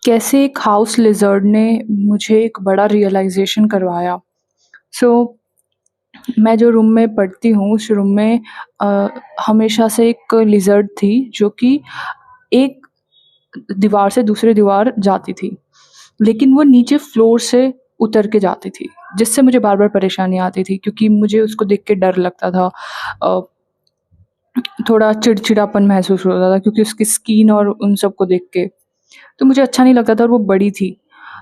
कैसे एक house lizard ने मुझे एक बड़ा रियलाइज़ेशन करवाया। सो मैं जो रूम में पढ़ती हूँ उस रूम में अ, हमेशा से एक लिज़र्ड थी जो कि एक दीवार से दूसरी दीवार जाती थी। लेकिन वो नीचे फ्लोर से उतर के जाती थी, जिससे मुझे बार-बार परेशानी आती थी क्योंकि मुझे उसको देख के डर लगता था। अ, थोड़ा चिड़चिड़ापन महसूस होता था क्योंकि उसकी स्किन और उन सबको देख के। तो मुझे अच्छा नहीं लगता था और वो बड़ी थी।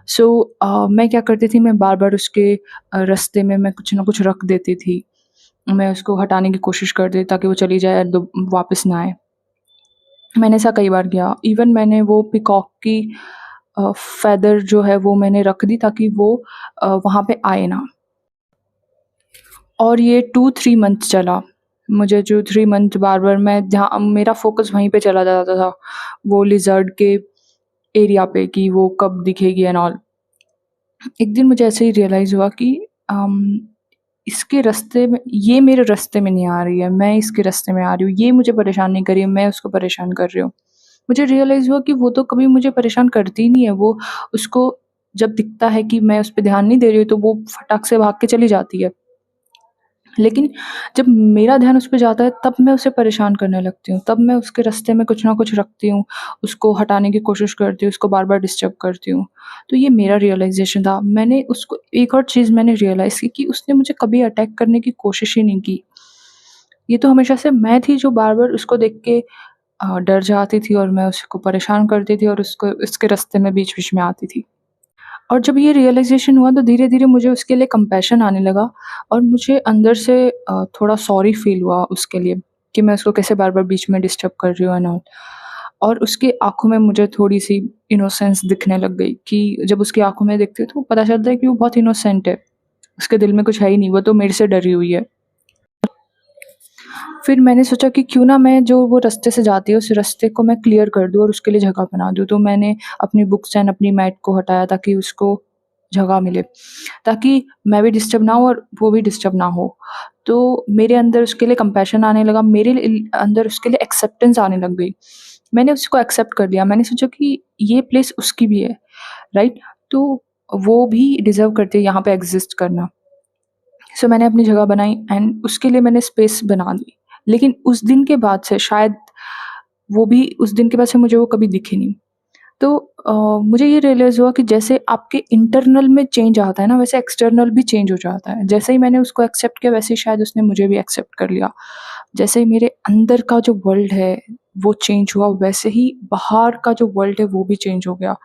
सो मैं क्या करती थी, मैं बार-बार उसके रास्ते में मैं कुछ न कुछ रख देती थी। मैं उसको हटाने की कोशिश करती थी ताकि वो चली जाए, दो वापस ना आए। मैंने ऐसा कई बार किया। इवन मैंने वो पीकॉक की फ़ेदर जो है वो मैंने रख दी ताकि वो वहाँ पे आए ना। और ये 2-3 मंथ्स चला। मुझे जो 3 मंथ बार-बार मैं जहाँ मेरा फ़ोकस वहीं पे चला जाता था, वो लिज़र्ड के एरिया पे कि वो कब दिखेगी एंड ऑल। एक दिन मुझे ऐसे ही रियलाइज़ हुआ कि अम, इसके रास्ते में, ये मेरे रास्ते में नहीं आ रही है, मैं इसके रास्ते में आ रही हूँ, ये मुझे परेशान नहीं कर रही है, मैं उसको परेशान कर रही हूँ। मुझे रियलाइज़ हुआ कि वो तो कभी मुझे परेशान करती ही नहीं है, वो उसको जब दिखता है कि मैं उस पे ध्यान नहीं दे रही हूँ, तो वो फटाक से भाग के चली जाती है। लेकिन जब मेरा ध्यान उस पे जाता है तब मैं उसे परेशान करने लगती हूँ, तब मैं उसके रास्ते में कुछ न कुछ रखती हूँ, उसको हटाने की कोशिश करती हूँ, उसको बार-बार डिस्टर्ब करती हूँ। तो ये मेरा रियलाइज़ेशन था। मैंने उसको एक और चीज़ मैंने रियलाइज़ की कि उसने मुझे कभी अटैक करने की कोशिश ही नहीं की। ये तो हमेशा से मैं थी जो बार-बार उसको देख के डर जाती थी और मैं उसको परेशान करती थी और उसको उसके रास्ते में बीच-बीच में आती थी। और जब ये रियलाइज़ेशन हुआ तो धीरे-धीरे मुझे उसके लिए कंपैशन आने लगा और मुझे अंदर से थोड़ा सॉरी फ़ील हुआ उसके लिए कि मैं उसको कैसे बार-बार बीच में डिस्टर्ब कर रही हूँ एंड ऑल। और उसकी आँखों में मुझे थोड़ी-सी इनोसेंस दिखने लग गई कि जब उसकी आँखों में देखती हूँ तो पता चलता है कि वो बहुत इनोसेंट है। उसके दिल में कुछ है ही नहीं, वो तो मेरे से डरी हुई है। फिर मैंने सोचा कि क्यों ना मैं जो वो रास्ते से जाती है उस रास्ते को मैं क्लियर कर दूँ और उसके लिए जगह बना दूँ। तो मैंने अपनी बुक्स एंड अपनी मैट को हटाया ताकि उसको जगह मिले, ताकि मैं भी डिस्टर्ब ना हूँ और वो भी डिस्टर्ब ना हो। तो मेरे अंदर उसके लिए कंपैशन आने लगा, मेरे अंदर उसके लिए एक्सेप्टेंस आने लग गई। मैंने उसको एक्सेप्ट कर लिया, मैंने सोचा कि ये प्लेस उसकी भी है, राइट? तो वो भी डिज़र्व करती है यहाँ पे एग्ज़िस्ट करना। सो मैंने अपनी जगह बनाई एंड उसके लिए मैंने स्पेस बना दी। लेकिन उस दिन के बाद से शायद वो भी उस दिन के बाद से मुझे वो कभी दिखी नहीं। तो मुझे ये रियलाइज़ हुआ कि जैसे आपके इंटरनल में चेंज आता है ना, वैसे एक्सटर्नल भी चेंज हो जाता है। जैसे ही मैंने उसको एक्सेप्ट किया वैसे ही शायद उसने मुझे भी एक्सेप्ट कर लिया। जैसे ही मेरे अंदर का जो वर्ल्ड है वो चेंज हुआ, वैसे ही बाहर का जो वर्ल्ड है वो भी चेंज हो गया।